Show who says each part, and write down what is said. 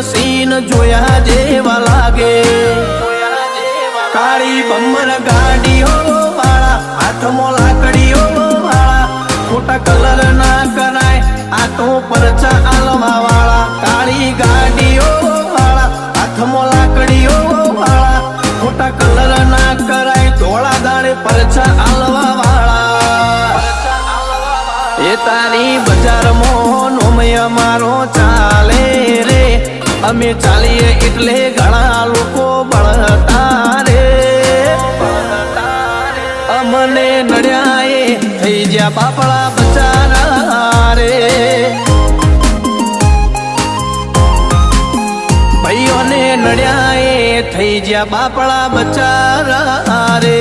Speaker 1: scene જોયા જેવા લાગે કાળી બમ્મર ગાડીઓ વાળા હાથમાં લાકડીઓ વાળા ખોટા કલર ના કરાય આ તો પરચા આલવા વાળા કાળી ગાડીઓ વાળા હાથમાં લાકડીઓ વાળા ખોટા કલર ના કરાય ધોળા દાડે પરચા આલવા વાળા એ તારી બજારમાં નોમય મારો ચાલે રે અમે ચાલીએ એટલે ઘણા લોકો બળતા રે અમને નડ્યા એ થઈ જ્યાં બાપડા બચારા રે ભાઈઓને નડ્યા એ થઈ જ્યાં બાપડા બચારા રે